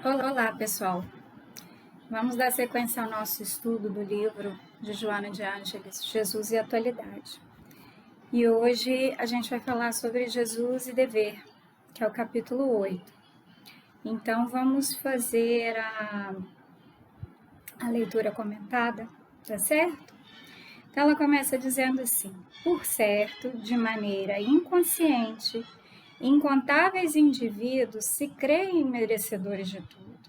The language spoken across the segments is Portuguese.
Olá, pessoal. Vamos dar sequência ao nosso estudo do livro de Joana de Ângeles, Jesus e Atualidade. E hoje a gente vai falar sobre Jesus e Dever, que é o capítulo 8. Então, vamos fazer a leitura comentada, tá certo? Então, ela começa dizendo assim: por certo, de maneira inconsciente, incontáveis indivíduos se creem merecedores de tudo.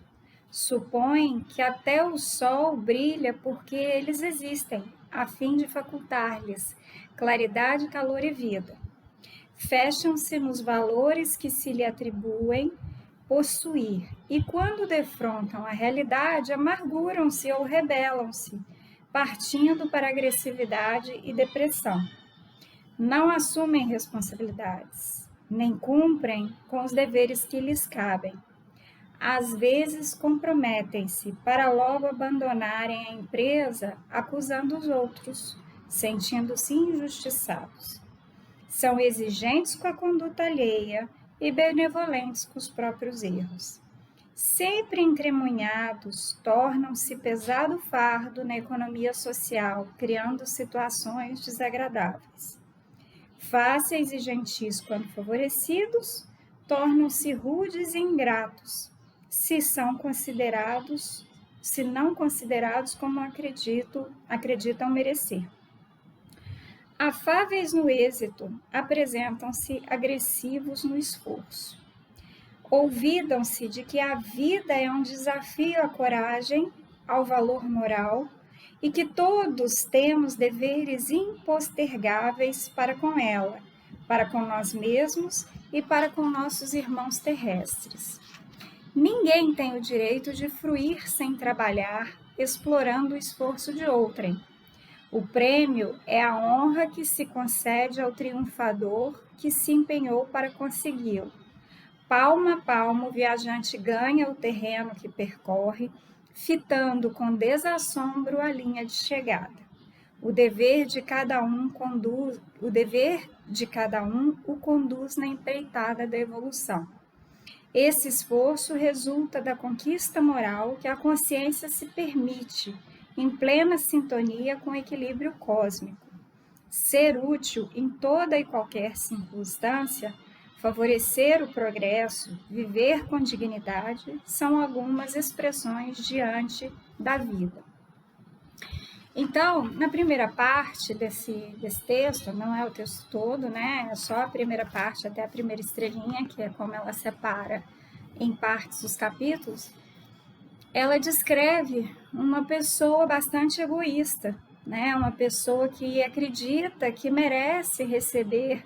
Supõem que até o sol brilha porque eles existem, a fim de facultar-lhes claridade, calor e vida. Fecham-se nos valores que se lhe atribuem possuir, e quando defrontam a realidade, amarguram-se ou rebelam-se, partindo para agressividade e depressão. Não assumem responsabilidades, nem cumprem com os deveres que lhes cabem. Às vezes comprometem-se para logo abandonarem a empresa, acusando os outros, sentindo-se injustiçados. São exigentes com a conduta alheia e benevolentes com os próprios erros. Sempre entremunhados, tornam-se pesado fardo na economia social, criando situações desagradáveis. Fáceis e gentis quando favorecidos, tornam-se rudes e ingratos, se não considerados como acreditam merecer. Afáveis no êxito, apresentam-se agressivos no esforço. Olvidam-se de que a vida é um desafio à coragem, ao valor moral, e que todos temos deveres impostergáveis para com ela, para com nós mesmos e para com nossos irmãos terrestres. Ninguém tem o direito de fruir sem trabalhar, explorando o esforço de outrem. O prêmio é a honra que se concede ao triunfador que se empenhou para consegui-lo. Palmo a palmo, o viajante ganha o terreno que percorre, fitando com desassombro a linha de chegada. O dever de cada um o conduz na empreitada da evolução. Esse esforço resulta da conquista moral que a consciência se permite, em plena sintonia com o equilíbrio cósmico. Ser útil em toda e qualquer circunstância, favorecer o progresso, viver com dignidade, são algumas expressões diante da vida. Então, na primeira parte desse texto, não é o texto todo, né? É só a primeira parte, até a primeira estrelinha, que é como ela separa em partes os capítulos. Ela descreve uma pessoa bastante egoísta, né? Uma pessoa que acredita que merece receber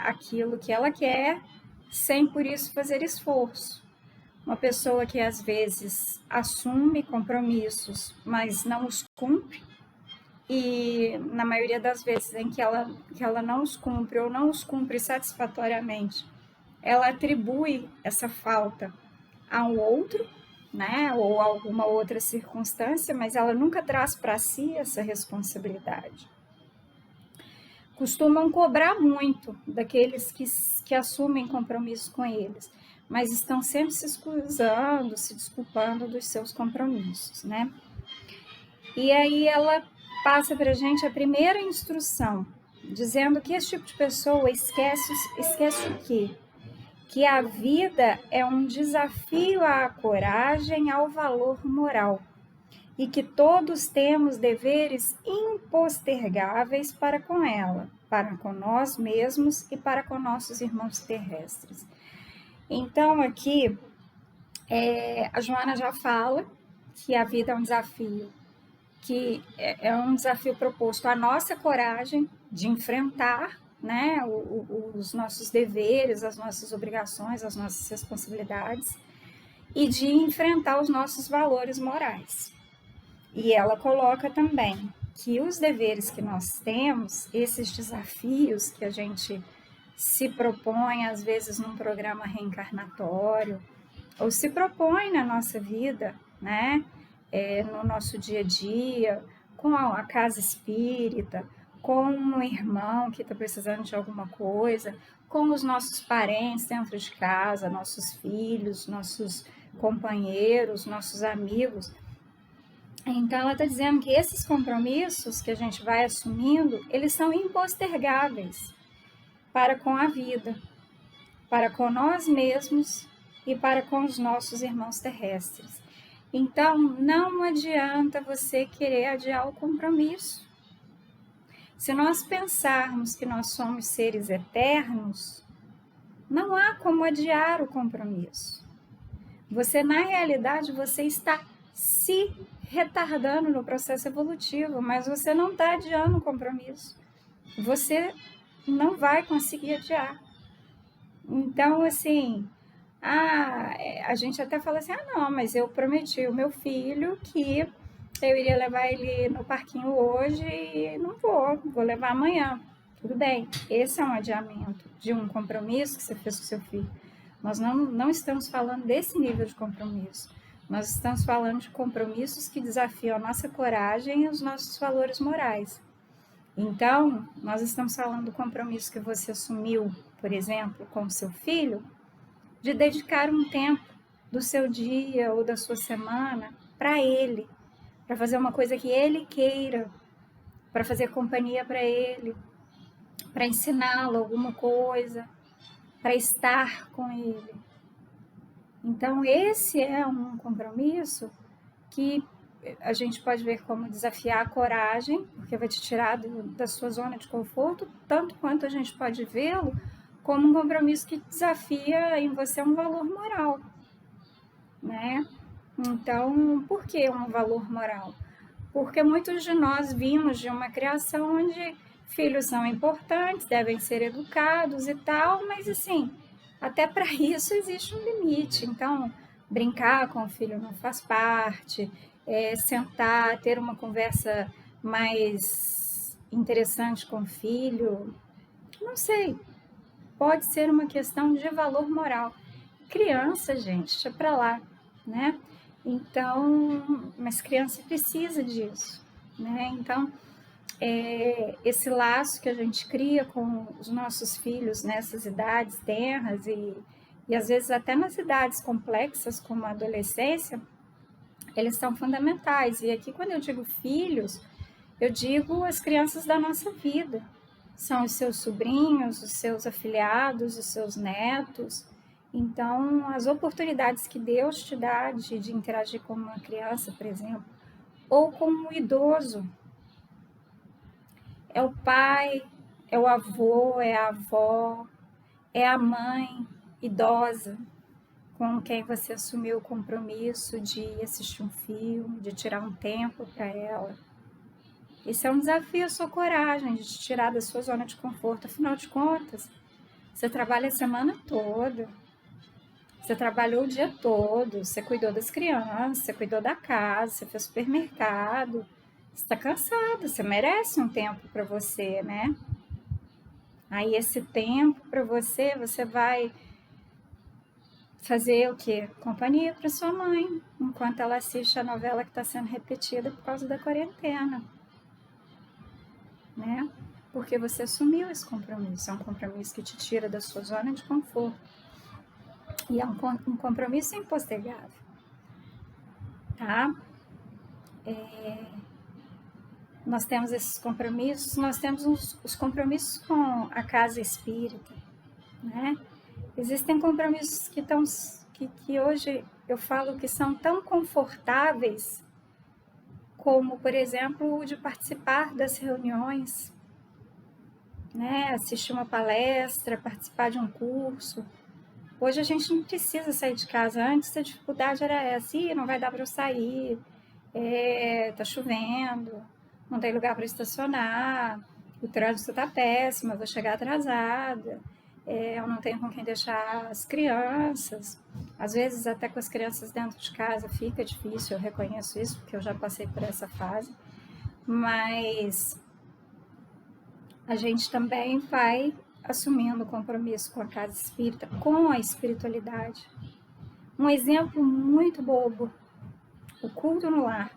aquilo que ela quer, sem por isso fazer esforço. Uma pessoa que às vezes assume compromissos, mas não os cumpre, e na maioria das vezes em que ela não os cumpre ou não os cumpre satisfatoriamente, ela atribui essa falta a um outro, né, ou a alguma outra circunstância, mas ela nunca traz para si essa responsabilidade. Costumam cobrar muito daqueles que assumem compromisso com eles, mas estão sempre se excusando, se desculpando dos seus compromissos, né? E aí ela passa para a gente a primeira instrução, dizendo que esse tipo de pessoa esquece o quê? Que a vida é um desafio à coragem, ao valor moral, e que todos temos deveres impostergáveis para com ela, para com nós mesmos e para com nossos irmãos terrestres. Então, aqui, a Joana já fala que a vida é um desafio, que é um desafio proposto à nossa coragem de enfrentar, né, os nossos deveres, as nossas obrigações, as nossas responsabilidades, e de enfrentar os nossos valores morais. E ela coloca também que os deveres que nós temos, esses desafios que a gente se propõe, às vezes, num programa reencarnatório, ou se propõe na nossa vida, né? No nosso dia a dia, com a casa espírita, com um irmão que está precisando de alguma coisa, com os nossos parentes dentro de casa, nossos filhos, nossos companheiros, nossos amigos. Então, ela está dizendo que esses compromissos que a gente vai assumindo, eles são impostergáveis para com a vida, para com nós mesmos e para com os nossos irmãos terrestres. Então, não adianta você querer adiar o compromisso. Se nós pensarmos que nós somos seres eternos, não há como adiar o compromisso. Você, na realidade, você está se retardando no processo evolutivo, mas você não está adiando o compromisso. Você não vai conseguir adiar. Então, assim, a gente até fala assim, não, mas eu prometi ao meu filho que eu iria levar ele no parquinho hoje e não vou levar amanhã. Tudo bem, esse é um adiamento de um compromisso que você fez com seu filho. Nós não estamos falando desse nível de compromisso. Nós estamos falando de compromissos que desafiam a nossa coragem e os nossos valores morais. Então, nós estamos falando do compromisso que você assumiu, por exemplo, com o seu filho, de dedicar um tempo do seu dia ou da sua semana para ele, para fazer uma coisa que ele queira, para fazer companhia para ele, para ensiná-lo alguma coisa, para estar com ele. Então, esse é um compromisso que a gente pode ver como desafiar a coragem, porque vai te tirar da sua zona de conforto, tanto quanto a gente pode vê-lo como um compromisso que desafia em você um valor moral, né? Então, por que um valor moral? Porque muitos de nós vimos de uma criação onde filhos são importantes, devem ser educados e tal, mas assim, até para isso existe um limite. Então, brincar com o filho não faz parte, sentar, ter uma conversa mais interessante com o filho, não sei, pode ser uma questão de valor moral. Criança, gente, deixa pra lá, né? Então, mas criança precisa disso, né? Então, esse laço que a gente cria com os nossos filhos nessas idades tenras e às vezes até nas idades complexas como a adolescência, eles são fundamentais. E aqui quando eu digo filhos, eu digo as crianças da nossa vida. São os seus sobrinhos, os seus afilhados, os seus netos. Então, as oportunidades que Deus te dá de interagir com uma criança, por exemplo, ou com um idoso, é o pai, é o avô, é a avó, é a mãe idosa com quem você assumiu o compromisso de assistir um filme, de tirar um tempo para ela. Esse é um desafio à sua coragem, de te tirar da sua zona de conforto. Afinal de contas, você trabalha a semana toda, você trabalhou o dia todo, você cuidou das crianças, você cuidou da casa, você fez supermercado, você está cansado, você merece um tempo para você, né? Aí esse tempo para você, você vai fazer o quê? Companhia para sua mãe, enquanto ela assiste a novela que está sendo repetida por causa da quarentena, né? Porque você assumiu esse compromisso, é um compromisso que te tira da sua zona de conforto. E é um compromisso impostergável, tá? Nós temos esses compromissos, nós temos os compromissos com a casa espírita, né? Existem compromissos que hoje eu falo que são tão confortáveis como, por exemplo, o de participar das reuniões, né? Assistir uma palestra, participar de um curso. Hoje a gente não precisa sair de casa. Antes a dificuldade era essa, não vai dar para eu sair, tá chovendo, não tem lugar para estacionar, o trânsito está péssimo, eu vou chegar atrasada, eu não tenho com quem deixar as crianças. Às vezes até com as crianças dentro de casa fica difícil, eu reconheço isso, porque eu já passei por essa fase, mas a gente também vai assumindo compromisso com a casa espírita, com a espiritualidade. Um exemplo muito bobo, o culto no lar.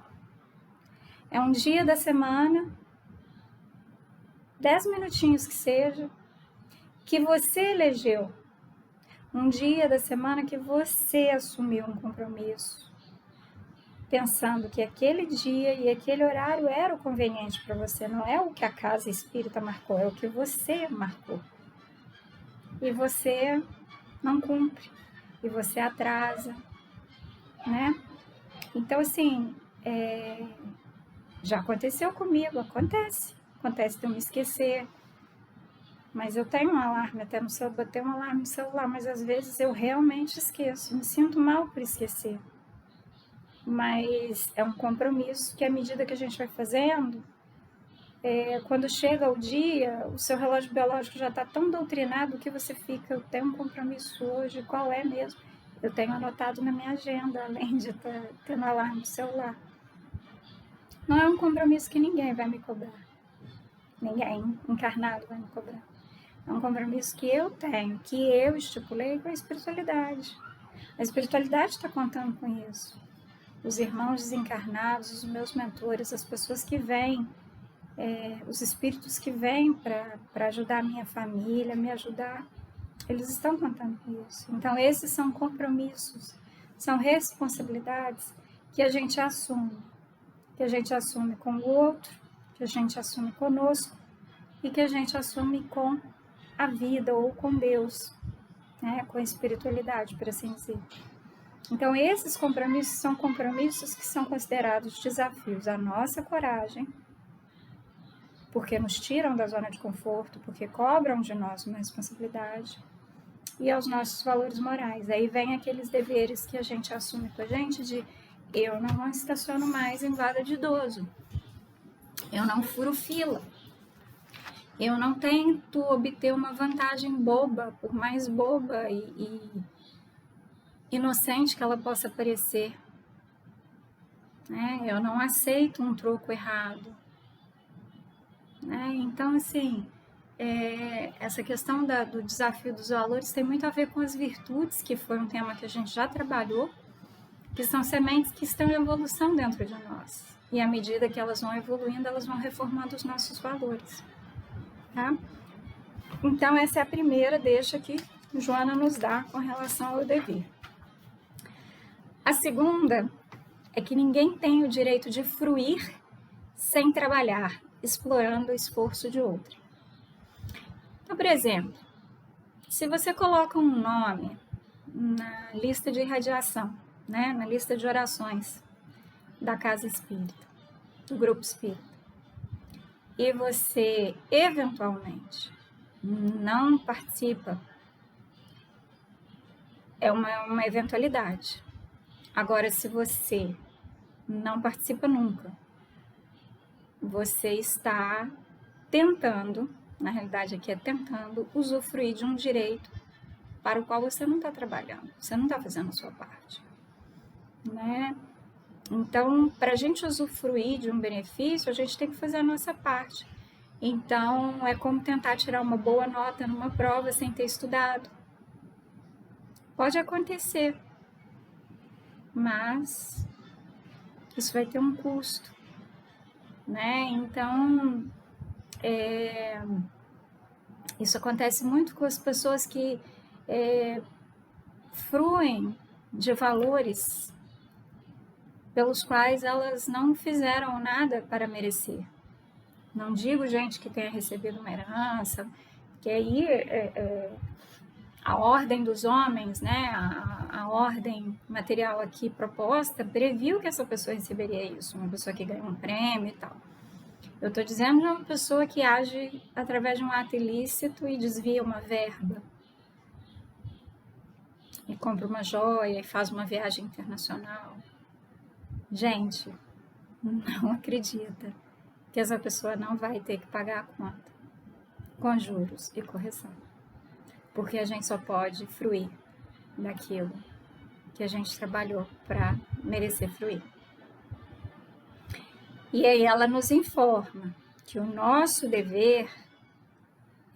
É um dia da semana 10 minutinhos que seja, que você elegeu. Um dia da semana que você assumiu um compromisso, pensando que aquele dia e aquele horário era o conveniente para você, não é o que a casa espírita marcou, é o que você marcou. E você não cumpre, e você atrasa, né? Então, assim, já aconteceu comigo, acontece de eu me esquecer, mas eu tenho um alarme até no celular, botei um alarme no celular, mas às vezes eu realmente esqueço, me sinto mal por esquecer. Mas é um compromisso que à medida que a gente vai fazendo, quando chega o dia, o seu relógio biológico já está tão doutrinado que você fica, eu tenho um compromisso hoje, qual é mesmo? Eu tenho anotado na minha agenda, além de estar tendo alarme no celular. Não é um compromisso que ninguém vai me cobrar. Ninguém encarnado vai me cobrar. É um compromisso que eu tenho, que eu estipulei com a espiritualidade. A espiritualidade está contando com isso. Os irmãos desencarnados, os meus mentores, as pessoas que vêm, os espíritos que vêm para ajudar a minha família, me ajudar, eles estão contando com isso. Então, esses são compromissos, são responsabilidades que a gente assume. Que a gente assume com o outro, que a gente assume conosco e que a gente assume com a vida ou com Deus, né? Com a espiritualidade, por assim dizer. Então, esses compromissos são compromissos que são considerados desafios à nossa coragem, porque nos tiram da zona de conforto, porque cobram de nós uma responsabilidade, e aos nossos valores morais. Aí vem aqueles deveres que a gente assume com a gente de eu não estaciono mais em vaga de idoso, eu não furo fila, eu não tento obter uma vantagem boba, por mais boba e inocente que ela possa parecer, né? Eu não aceito um troco errado, né? Então, assim, essa questão do desafio dos valores tem muito a ver com as virtudes, que foi um tema que a gente já trabalhou, que são sementes que estão em evolução dentro de nós. E à medida que elas vão evoluindo, elas vão reformando os nossos valores. Tá? Então, essa é a primeira deixa que Joana nos dá com relação ao dever. A segunda é que ninguém tem o direito de fruir sem trabalhar, explorando o esforço de outro. Então, por exemplo, se você coloca um nome na lista de irradiação, né, na lista de orações da casa espírita, do grupo espírita, e você eventualmente não participa, é uma eventualidade. Agora, se você não participa nunca, você está tentando, na realidade aqui é tentando, usufruir de um direito para o qual você não está trabalhando, você não está fazendo a sua parte, né? Então, para a gente usufruir de um benefício, a gente tem que fazer a nossa parte. Então, é como tentar tirar uma boa nota numa prova sem ter estudado. Pode acontecer, mas isso vai ter um custo, né? Então, isso acontece muito com as pessoas que fruem de valores pelos quais elas não fizeram nada para merecer. Não digo gente que tenha recebido uma herança, que aí a ordem dos homens, né, a ordem material aqui proposta, previu que essa pessoa receberia isso, uma pessoa que ganha um prêmio e tal. Eu estou dizendo de uma pessoa que age através de um ato ilícito e desvia uma verba, e compra uma joia e faz uma viagem internacional. Gente, não acredita que essa pessoa não vai ter que pagar a conta com juros e correção, porque a gente só pode fruir daquilo que a gente trabalhou para merecer fruir. E aí ela nos informa que o nosso dever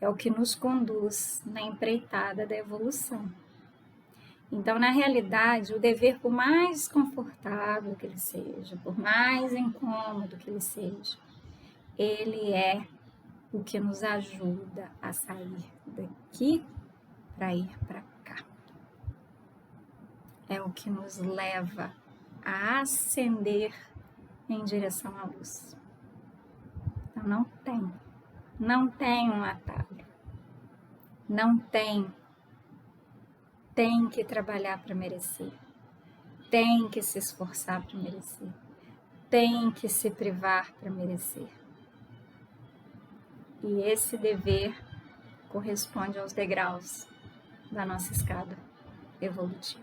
é o que nos conduz na empreitada da evolução. Então, na realidade, o dever, por mais desconfortável que ele seja, por mais incômodo que ele seja, ele é o que nos ajuda a sair daqui para ir para cá. É o que nos leva a ascender em direção à luz. Então não tem um atalho, não tem que trabalhar para merecer, tem que se esforçar para merecer, tem que se privar para merecer. E esse dever corresponde aos degraus da nossa escada evolutiva.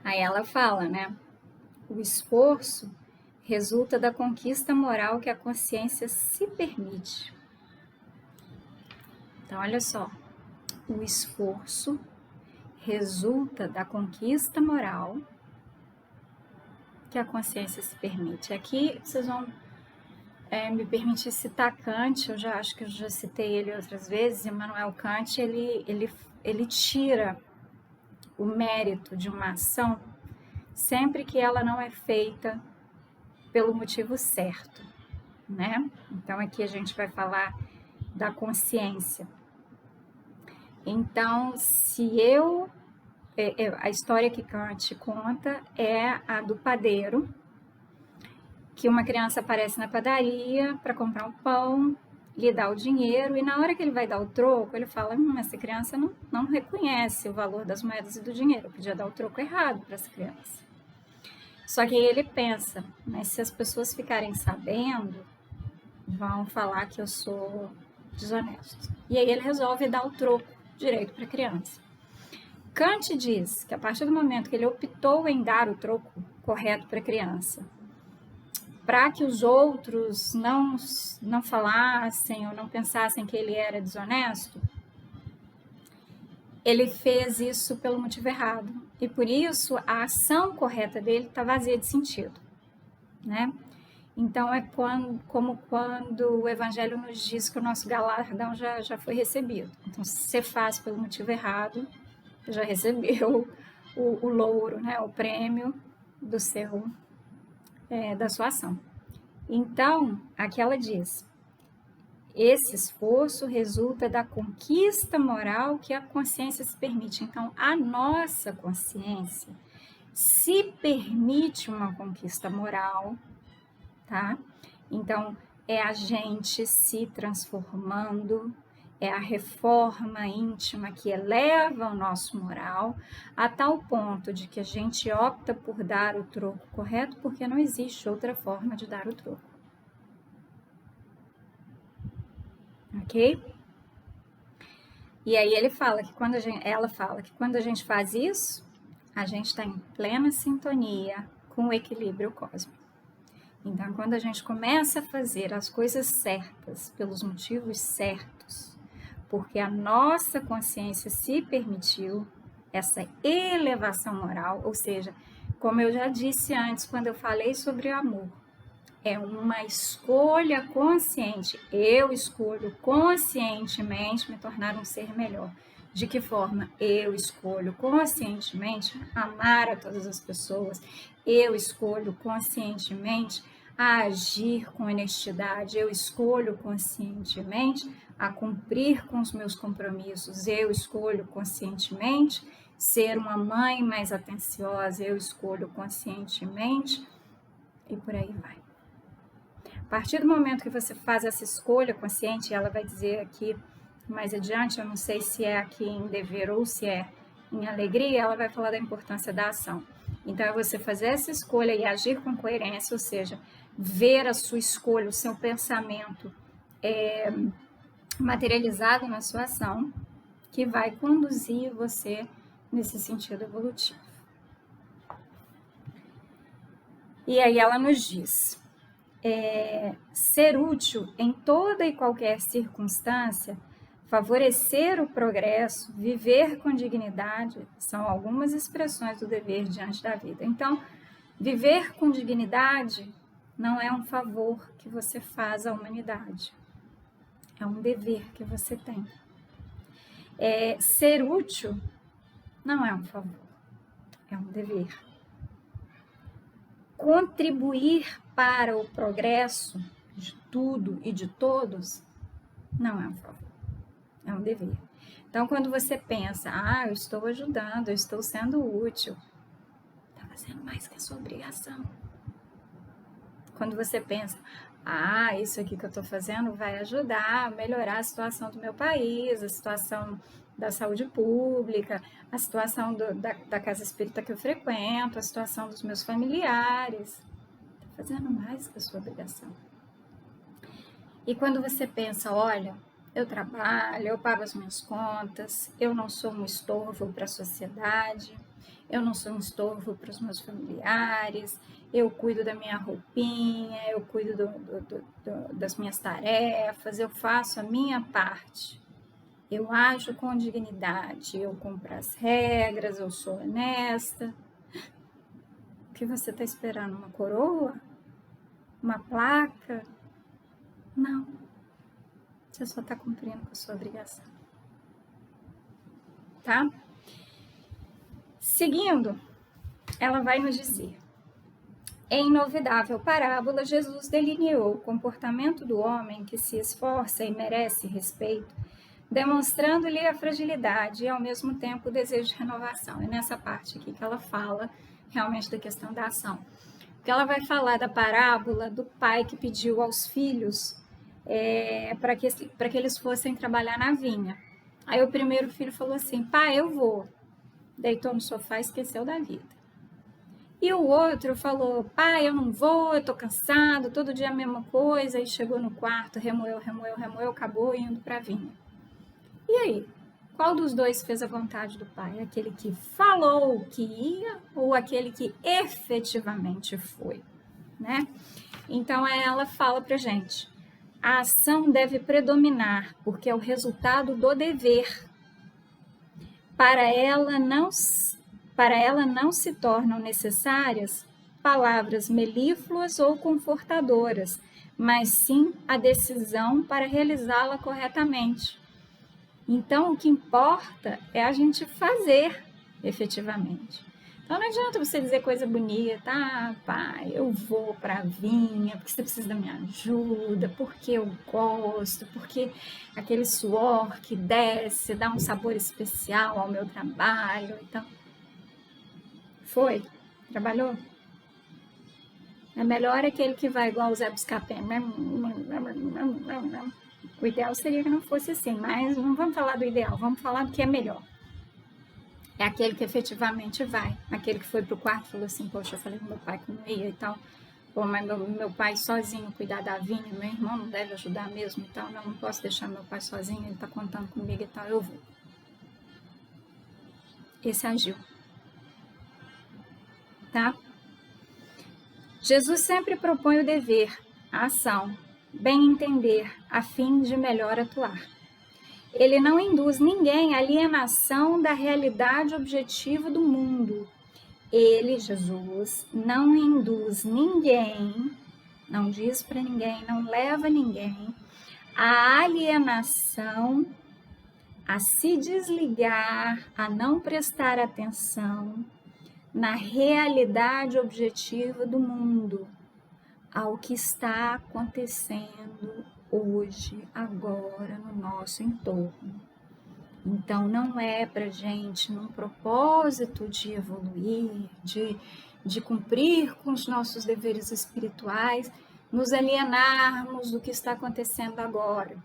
Aí ela fala, né? O esforço resulta da conquista moral que a consciência se permite. Então, olha só. O esforço resulta da conquista moral que a consciência se permite. Aqui vocês vão me permitir citar Kant, eu já acho que eu já citei ele outras vezes. Immanuel Kant, ele tira o mérito de uma ação sempre que ela não é feita pelo motivo certo, né? Então aqui a gente vai falar da consciência. Então, se a história que Kant conta é a do padeiro, que uma criança aparece na padaria para comprar um pão, lhe dá o dinheiro, e na hora que ele vai dar o troco, ele fala, essa criança não reconhece o valor das moedas e do dinheiro, eu podia dar o troco errado para essa criança. Só que aí ele pensa, mas se as pessoas ficarem sabendo, vão falar que eu sou desonesto. E aí ele resolve dar o troco direito para a criança. Kant diz que a partir do momento que ele optou em dar o troco correto para a criança, para que os outros não falassem ou não pensassem que ele era desonesto, ele fez isso pelo motivo errado. E por isso a ação correta dele está vazia de sentido, né? Então é como quando o Evangelho nos diz que o nosso galardão já foi recebido. Então, se você faz pelo motivo errado, já recebeu o louro, né? O prêmio da sua ação. Então, aqui ela diz, esse esforço resulta da conquista moral que a consciência se permite. Então, a nossa consciência se permite uma conquista moral, tá? Então, é a gente se transformando, é a reforma íntima que eleva o nosso moral a tal ponto de que a gente opta por dar o troco correto, porque não existe outra forma de dar o troco. Ok? E aí ela fala que quando a gente faz isso, a gente está em plena sintonia com o equilíbrio cósmico. Então, quando a gente começa a fazer as coisas certas, pelos motivos certos, porque a nossa consciência se permitiu essa elevação moral, ou seja, como eu já disse antes, quando eu falei sobre o amor, é uma escolha consciente. Eu escolho conscientemente me tornar um ser melhor. De que forma? Eu escolho conscientemente amar a todas as pessoas. Eu escolho conscientemente a agir com honestidade. Eu escolho conscientemente a cumprir com os meus compromissos. Eu escolho conscientemente ser uma mãe mais atenciosa. Eu escolho conscientemente e por aí vai. A partir do momento que você faz essa escolha consciente, ela vai dizer aqui mais adiante, eu não sei se é aqui em dever ou se é em alegria, ela vai falar da importância da ação. Então, é você fazer essa escolha e agir com coerência, ou seja, ver a sua escolha, o seu pensamento materializado na sua ação, que vai conduzir você nesse sentido evolutivo. E aí ela nos diz... ser útil em toda e qualquer circunstância, favorecer o progresso, viver com dignidade, são algumas expressões do dever diante da vida. Então, viver com dignidade não é um favor que você faz à humanidade, é um dever que você tem. Ser útil não é um favor, é um dever. Contribuir para o progresso de tudo e de todos, não é um favor, é um dever. Então, quando você pensa, eu estou ajudando, eu estou sendo útil, está fazendo mais que a sua obrigação. Quando você pensa, isso aqui que eu estou fazendo vai ajudar a melhorar a situação do meu país, a situação da saúde pública, a situação da casa espírita que eu frequento, a situação dos meus familiares. Está fazendo mais que a sua obrigação. E quando você pensa, olha, eu trabalho, eu pago as minhas contas, eu não sou um estorvo para a sociedade, eu não sou um estorvo para os meus familiares, eu cuido da minha roupinha, eu cuido das minhas tarefas, eu faço a minha parte. Eu ajo com dignidade, eu cumpro as regras, eu sou honesta. O que você está esperando? Uma coroa? Uma placa? Não. Você só está cumprindo com a sua obrigação. Tá? Seguindo, ela vai nos dizer: em inovidável parábola, Jesus delineou o comportamento do homem que se esforça e merece respeito, demonstrando-lhe a fragilidade e, ao mesmo tempo, o desejo de renovação. É nessa parte aqui que ela fala realmente da questão da ação. Porque ela vai falar da parábola do pai que pediu aos filhos para que eles fossem trabalhar na vinha. Aí o primeiro filho falou assim: pai, eu vou. Deitou no sofá e esqueceu da vida. E o outro falou: pai, eu não vou, eu tô cansado, todo dia a mesma coisa. E chegou no quarto, remoeu, acabou indo para a vinha. E aí? Qual dos dois fez a vontade do pai? Aquele que falou que ia ou aquele que efetivamente foi, né? Então ela fala pra gente: a ação deve predominar, porque é o resultado do dever. Para ela não se tornam necessárias palavras melífluas ou confortadoras, mas sim a decisão para realizá-la corretamente. Então, o que importa é a gente fazer efetivamente. Então, não adianta você dizer coisa bonita: pai, eu vou para a vinha, porque você precisa da minha ajuda, porque eu gosto, porque aquele suor que desce dá um sabor especial ao meu trabalho. Então, foi? Trabalhou? É melhor aquele que vai igual o Zé Buscapé. O ideal seria que não fosse assim, mas não vamos falar do ideal, vamos falar do que é melhor. É aquele que efetivamente vai, aquele que foi pro quarto e falou assim: poxa, eu falei com meu pai que não ia e tal, pô, mas meu pai sozinho cuidar da vinha, meu irmão não deve ajudar mesmo e tal, não posso deixar meu pai sozinho, ele tá contando comigo e tal, eu vou. Esse agiu, tá? Jesus sempre propõe o dever, a ação, bem entender, a fim de melhor atuar. Ele não induz ninguém à alienação da realidade objetiva do mundo. Ele, Jesus, não induz ninguém, não diz para ninguém, não leva ninguém à alienação, a se desligar, a não prestar atenção na realidade objetiva do mundo, ao que está acontecendo hoje, agora, no nosso entorno. Então, não é para gente, num propósito de evoluir, de cumprir com os nossos deveres espirituais, nos alienarmos do que está acontecendo agora.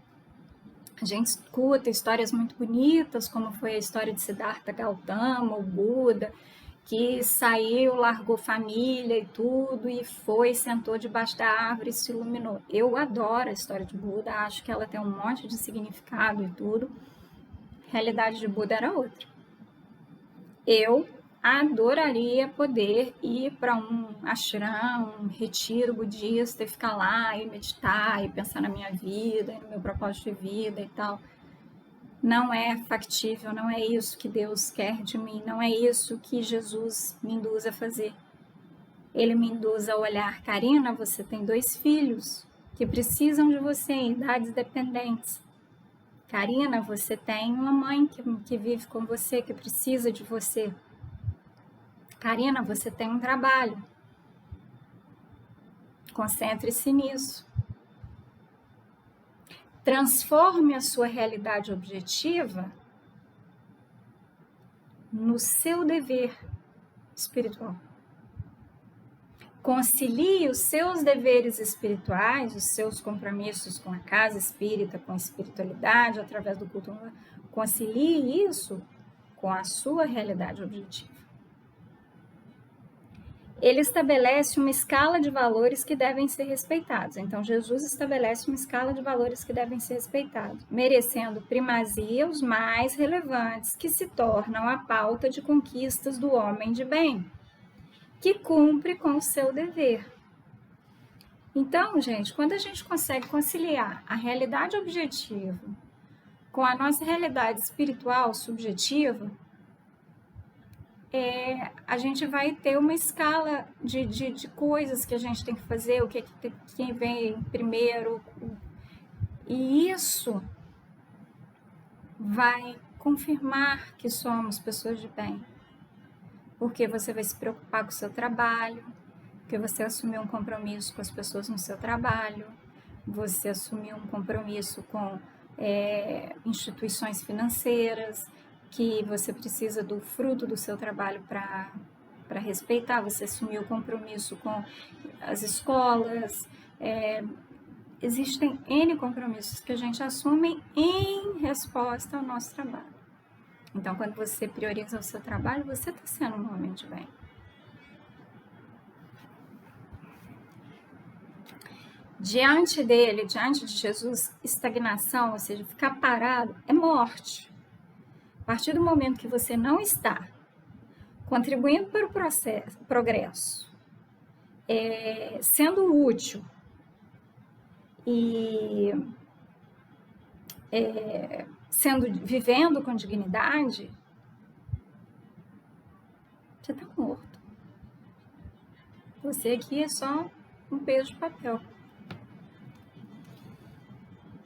A gente escuta histórias muito bonitas, como foi a história de Siddhartha Gautama, o Buda, que saiu, largou família e tudo, e foi, sentou debaixo da árvore e se iluminou. Eu adoro a história de Buda, acho que ela tem um monte de significado e tudo. A realidade de Buda era outra. Eu adoraria poder ir para um ashram, um retiro budista e ficar lá e meditar e pensar na minha vida, no meu propósito de vida e tal. Não é factível, não é isso que Deus quer de mim, não é isso que Jesus me induz a fazer. Ele me induz a olhar: Karina, você tem 2 filhos que precisam de você em idades dependentes. Karina, você tem uma mãe que vive com você, que precisa de você. Karina, você tem um trabalho. Concentre-se nisso. Transforme a sua realidade objetiva no seu dever espiritual. Concilie os seus deveres espirituais, os seus compromissos com a casa espírita, com a espiritualidade, através do culto. Concilie isso com a sua realidade objetiva. Ele estabelece uma escala de valores que devem ser respeitados. Então, Jesus estabelece uma escala de valores que devem ser respeitados, merecendo primazia os mais relevantes, que se tornam a pauta de conquistas do homem de bem, que cumpre com o seu dever. Então, gente, quando a gente consegue conciliar a realidade objetiva com a nossa realidade espiritual subjetiva, a gente vai ter uma escala de coisas que a gente tem que fazer, o que quem vem primeiro, e isso vai confirmar que somos pessoas de bem, porque você vai se preocupar com o seu trabalho, porque você assumiu um compromisso com as pessoas no seu trabalho, você assumiu um compromisso com instituições financeiras, que você precisa do fruto do seu trabalho para respeitar, você assumiu compromisso com as escolas, existem N compromissos que a gente assume em resposta ao nosso trabalho. Então, quando você prioriza o seu trabalho, você está sendo um homem de bem. Diante dele, diante de Jesus, estagnação, ou seja, ficar parado, é morte. A partir do momento que você não está contribuindo para o progresso, sendo útil e vivendo com dignidade, você está morto. Você aqui é só um peso de papel.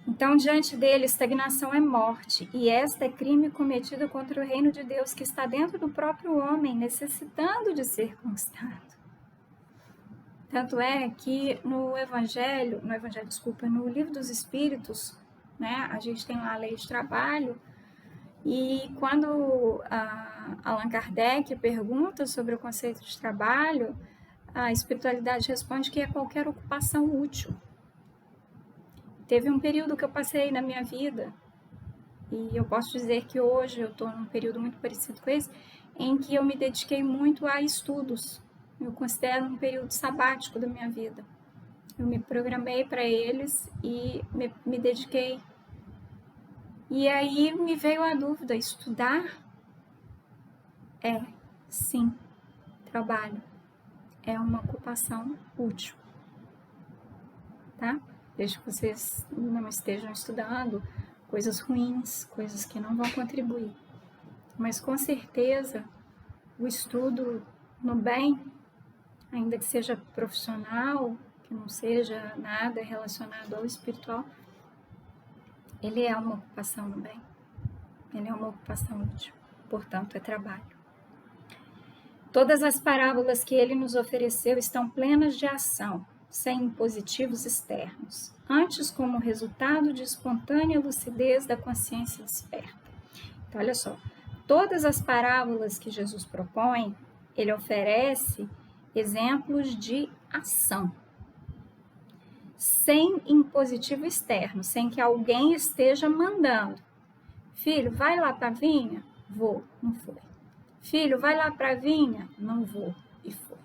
Então, diante dele, estagnação é morte, e esta é crime cometido contra o reino de Deus que está dentro do próprio homem, necessitando de ser conquistado. Tanto é que no Livro dos Espíritos, né, a gente tem lá a lei de trabalho, e quando Allan Kardec pergunta sobre o conceito de trabalho, a espiritualidade responde que é qualquer ocupação útil. Teve um período que eu passei na minha vida, e eu posso dizer que hoje eu estou num período muito parecido com esse, em que eu me dediquei muito a estudos. Eu considero um período sabático da minha vida. Eu me programei para eles e me dediquei. E aí me veio a dúvida, estudar? Sim, trabalho. É uma ocupação útil, tá? Desde que vocês não estejam estudando coisas ruins, coisas que não vão contribuir. Mas com certeza o estudo no bem, ainda que seja profissional, que não seja nada relacionado ao espiritual, ele é uma ocupação no bem. Ele é uma ocupação útil, portanto é trabalho. Todas as parábolas que ele nos ofereceu estão plenas de ação, sem impositivos externos, antes como resultado de espontânea lucidez da consciência desperta. Então, olha só, todas as parábolas que Jesus propõe, ele oferece exemplos de ação, sem impositivo externo, sem que alguém esteja mandando. Filho, vai lá para a vinha? Vou, não foi. Filho, vai lá para a vinha? Não vou, e foi.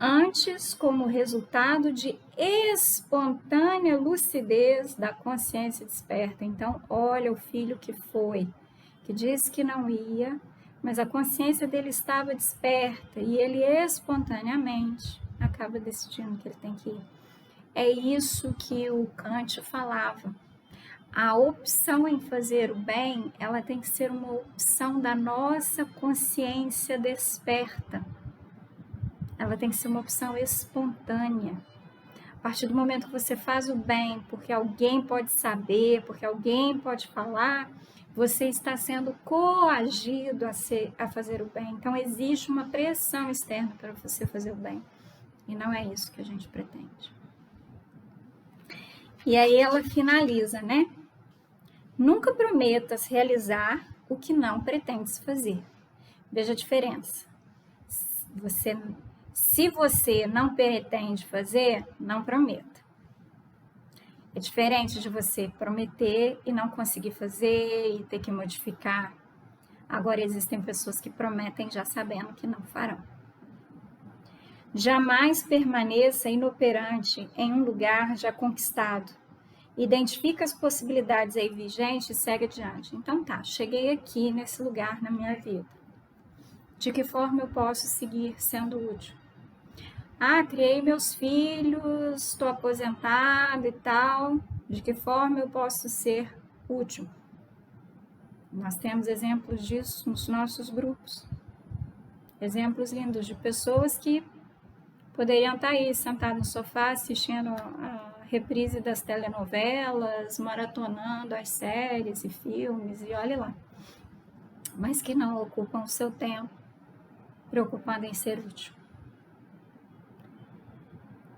Antes, como resultado de espontânea lucidez da consciência desperta. Então, olha o filho que foi, que disse que não ia, mas a consciência dele estava desperta e ele espontaneamente acaba decidindo que ele tem que ir. É isso que o Kant falava. A opção em fazer o bem, ela tem que ser uma opção da nossa consciência desperta. Ela tem que ser uma opção espontânea. A partir do momento que você faz o bem, porque alguém pode saber, porque alguém pode falar, você está sendo coagido a fazer o bem. Então, existe uma pressão externa para você fazer o bem. E não é isso que a gente pretende. E aí ela finaliza, né? Nunca prometas realizar o que não pretendes fazer. Veja a diferença. Se você não pretende fazer, não prometa. É diferente de você prometer e não conseguir fazer e ter que modificar. Agora existem pessoas que prometem já sabendo que não farão. Jamais permaneça inoperante em um lugar já conquistado. Identifica as possibilidades aí vigentes e segue adiante. Então tá, cheguei aqui nesse lugar na minha vida. De que forma eu posso seguir sendo útil? Ah, criei meus filhos, estou aposentado e tal. De que forma eu posso ser útil? Nós temos exemplos disso nos nossos grupos. Exemplos lindos de pessoas que poderiam estar aí sentadas no sofá assistindo a reprise das telenovelas, maratonando as séries e filmes e olhe lá. Mas que não ocupam o seu tempo preocupando em ser útil.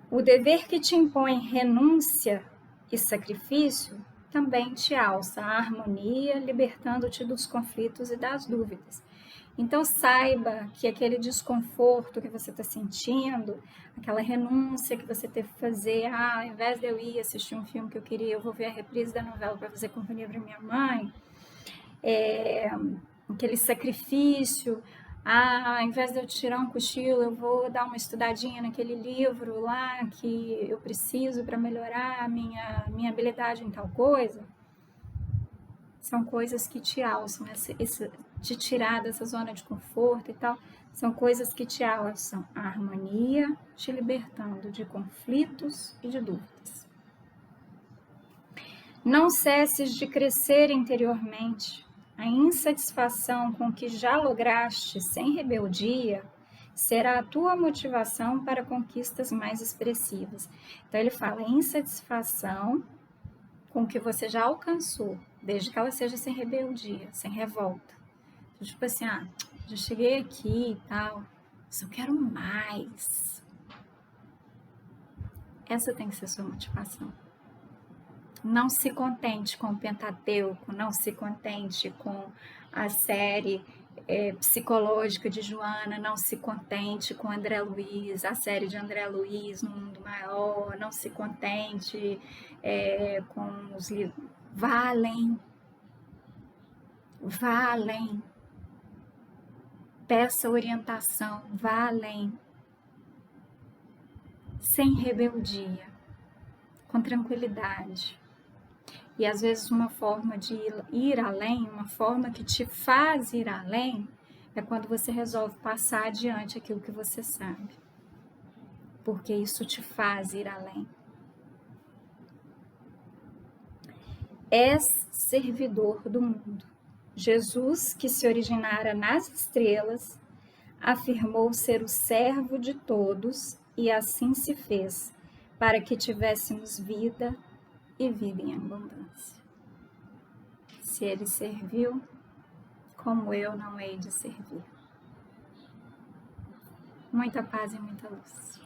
O dever que te impõe renúncia e sacrifício também te alça a harmonia, libertando-te dos conflitos e das dúvidas. Então saiba que aquele desconforto que você está sentindo, aquela renúncia que você teve que fazer, ao invés de eu ir assistir um filme que eu queria, eu vou ver a reprise da novela para fazer companhia para minha mãe, aquele sacrifício, ao invés de eu tirar um cochilo, eu vou dar uma estudadinha naquele livro lá que eu preciso para melhorar a minha habilidade em tal coisa. São coisas que te alçam, te tirar dessa zona de conforto e tal. São coisas que te alçam a harmonia, te libertando de conflitos e de dúvidas. Não cesses de crescer interiormente. A insatisfação com o que já lograste sem rebeldia será a tua motivação para conquistas mais expressivas. Então ele fala insatisfação com o que você já alcançou, desde que ela seja sem rebeldia, sem revolta. Então, tipo assim, já cheguei aqui e tal, mas eu quero mais. Essa tem que ser a sua motivação. Não se contente com o Pentateuco, não se contente com a série psicológica de Joana, não se contente com André Luiz, a série de André Luiz no Mundo Maior, não se contente com os livros. Vá além. Vá além. Peça orientação, vá além. Sem rebeldia, com tranquilidade. E às vezes uma forma de ir além, uma forma que te faz ir além, é quando você resolve passar adiante aquilo que você sabe. Porque isso te faz ir além. És servidor do mundo. Jesus, que se originara nas estrelas, afirmou ser o servo de todos e assim se fez, para que tivéssemos vida e vida em abundância. Se ele serviu, como eu não hei de servir. Muita paz e muita luz.